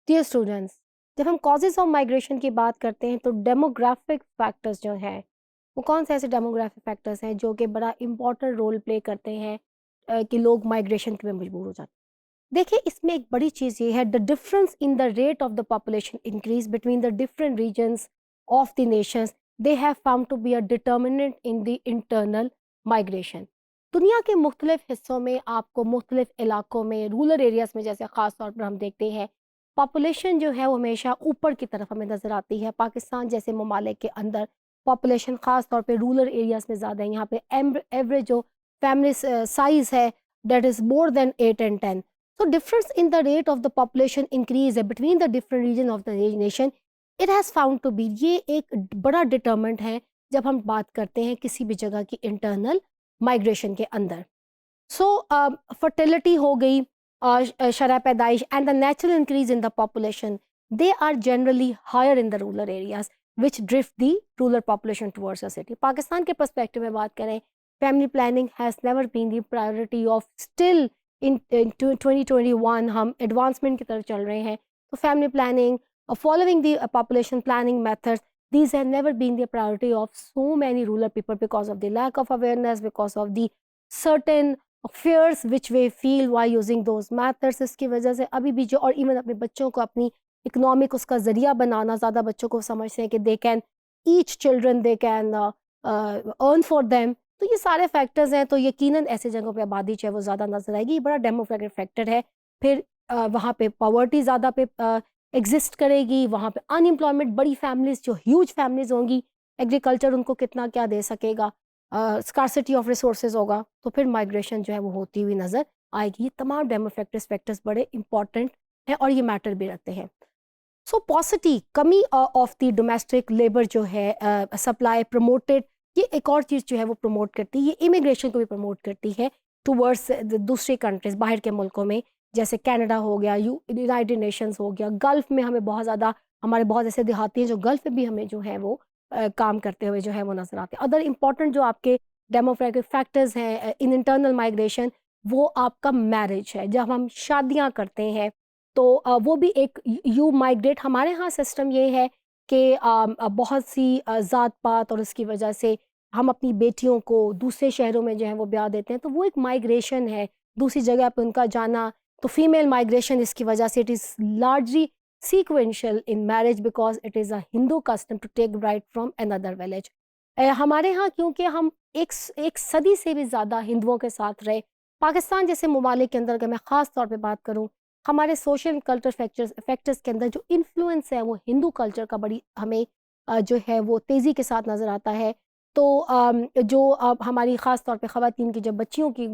Dear students, جب ہم causes of migration کی بات کرتے ہیں تو ڈیموگرافک فیکٹرز جو ہیں وہ کون سے ایسے ڈیموگرافک فیکٹرز ہیں جو کہ بڑا امپورٹنٹ رول پلے کرتے ہیں کہ لوگ مائگریشن کے میں مجبور ہو جاتے ہیں. دیکھیں اس میں ایک بڑی چیز یہ ہے the difference in the rate of the population increase between the different regions of the nations they have found to be a detriment in the internal migration. دنیا کے مختلف حصوں میں آپ کو مختلف علاقوں میں رورل ایریاز میں جیسے خاص طور پر ہم دیکھتے ہیں پاپولیشن جو ہے وہ ہمیشہ اوپر کی طرف ہمیں نظر آتی ہے. پاکستان جیسے ممالک کے اندر پاپولیشن خاص طور پہ رورل ایریاز میں زیادہ ہے. یہاں پہ ایوریج جو فیملی سائز ہے that is more than 8 and 10. So difference in the rate of the population increase between the different region of the nation it has found to be یہ ایک بڑا ڈٹرمنٹ ہے جب ہم بات کرتے ہیں کسی بھی جگہ کی انٹرنل مائگریشن کے اندر. سو فرٹیلٹی ہو گئی شرح پیدائش and the natural increase in the population they are generally higher in the rural areas وچ drift the rural population towards the city. Pakistan کے پرسپیکٹو میں بات کریں family planning has never been the priority of still in 2021 ہم advancement کی طرف چل رہے ہیں. تو family planning following the population planning methods these have never been the priority of so many rural people because of the lack of awareness, because of the certain fears which we feel while using those methods. اس کی وجہ سے ابھی بھی جو اور even اپنے بچوں کو اپنی اکنامک اس کا ذریعہ بنانا زیادہ بچوں کو سمجھتے ہیں کہ they can each children they can earn for them. تو یہ سارے فیکٹرز ہیں تو یقیناً ایسے جگہوں پہ آبادی جو ہے وہ زیادہ نظر آئے گی. یہ بڑا ڈیموگرافک فیکٹر ہے. پھر وہاں پہ پاورٹی زیادہ پہ ایگزسٹ کرے گی, وہاں پہ ان امپلائمنٹ بڑی فیملیز جو ہیوج فیملیز ہوں گی, ایگریکلچر ان کو کتنا کیا دے سکے گا, اسکارسٹی آف ریسورسز ہوگا, تو پھر مائگریشن جو ہے وہ ہوتی ہوئی نظر آئے گی. یہ تمام فیکٹرز بڑے امپورٹنٹ ہیں اور یہ میٹر بھی رکھتے ہیں. سو پاسٹی کمی آف دی ڈومیسٹک لیبر جو ہے سپلائی پروموٹیڈ, یہ ایک اور چیز جو ہے وہ پروموٹ کرتی ہے, یہ امیگریشن کو بھی پروموٹ کرتی ہے ٹورڈس دوسری کنٹریز باہر کے ملکوں میں جیسے کینیڈا ہو گیا, یونائٹڈ نیشنز ہو گیا, گلف میں ہمیں بہت زیادہ ہمارے بہت ایسے دیہاتی ہیں جو گلف میں بھی ہمیں جو ہے وہ کام کرتے ہوئے جو ہے وہ نظر آتے ہیں. ادر امپورٹنٹ جو آپ کے ڈیموگرافک فیکٹرز ہیں ان انٹرنل مائگریشن وہ آپ کا میرج ہے. جب ہم شادیاں کرتے ہیں تو وہ بھی ایک یو مائگریٹ. ہمارے ہاں سسٹم یہ ہے کہ بہت سی ذات پات اور اس کی وجہ سے ہم اپنی بیٹیوں کو دوسرے شہروں میں جو ہے وہ بیاہ دیتے ہیں, تو وہ ایک مائگریشن ہے دوسری جگہ پہ ان کا جانا. تو فیمیل مائگریشن اس کی وجہ سے it is largely sequential in marriage because it is a Hindu custom to take bride from اندر ولیج. ہمارے ہاں کیونکہ ہم ایک صدی سے بھی زیادہ ہندوؤں کے ساتھ رہے, پاکستان جیسے ممالک کے اندر اگر میں خاص طور پہ بات کروں ہمارے سوشل کلچر فیکٹرز کے اندر جو انفلوئنس ہے وہ ہندو کلچر کا بڑی ہمیں جو ہے وہ تیزی کے ساتھ نظر آتا ہے. تو جو ہماری خاص طور پہ خواتین کی جب بچیوں کی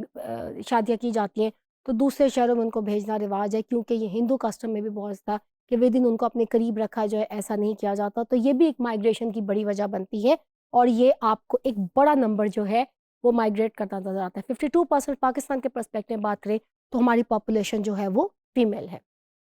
شادیاں کی جاتی ہیں تو دوسرے شہروں میں ان کو بھیجنا رواج ہے, کیونکہ یہ ہندو کسٹم میں بھی بہت تھا کہ وہ دن ان کو اپنے قریب رکھا جو ہے ایسا نہیں کیا جاتا. تو یہ بھی ایک مائگریشن کی بڑی وجہ بنتی ہے اور یہ آپ کو ایک بڑا نمبر جو ہے وہ مائگریٹ کرتا نظر آتا ہے. 52% پاکستان کے پرسپیکٹو میں بات کریں تو ہماری پاپولیشن جو ہے وہ فیمیل ہے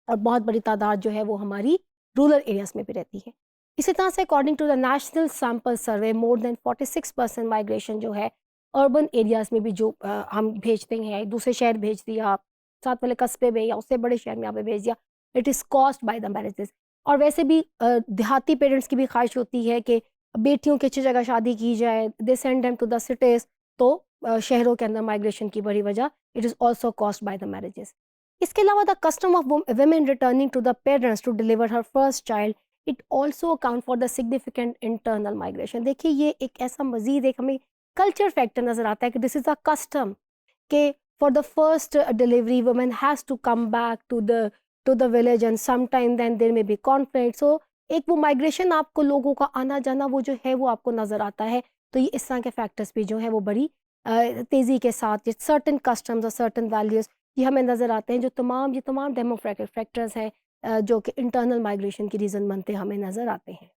اور بہت بڑی تعداد جو ہے وہ ہماری رورل ایریاز میں بھی رہتی ہے. اسی طرح سے according to the national sample survey more than 46% migration جو ہے اربن ایریاز میں بھی جو ہم بھیجتے ہیں دوسرے شہر بھیج دیا, ساتھ والے قصبے میں یا اس سے بڑے شہر میں آپ نے بھیج دیا, it is caused by the marriages. اور ویسے بھی دیہاتی پیرنٹس کی بھی خواہش ہوتی ہے کہ بیٹیوں کی اچھی جگہ شادی کی جائے, they send them to the cities. تو شہروں کے اندر مائگریشن کی بڑی وجہ it is also caused by the marriages. اس کے علاوہ the custom of women returning to the parents to deliver her first child it also account for the significant internal migration. دیکھیے یہ ایک ایسا مزید ایک ہمیں کلچر فیکٹر نظر آتا ہے کہ دس از اے کسٹم کہ for the first delivery woman has to come back to the village and sometime then there may be conflict. So ایک وہ مائگریشن آپ کو لوگوں کا آنا جانا وہ جو ہے وہ آپ کو نظر آتا ہے. تو یہ اس طرح کے فیکٹرز بھی جو ہے وہ بڑی تیزی کے ساتھ certain customs اور certain values یہ ہمیں نظر آتے ہیں جو یہ تمام ڈیموگرافک فیکٹرز ہیں جو کہ انٹرنل مائگریشن کی ریزن بنتے ہمیں نظر آتے ہیں.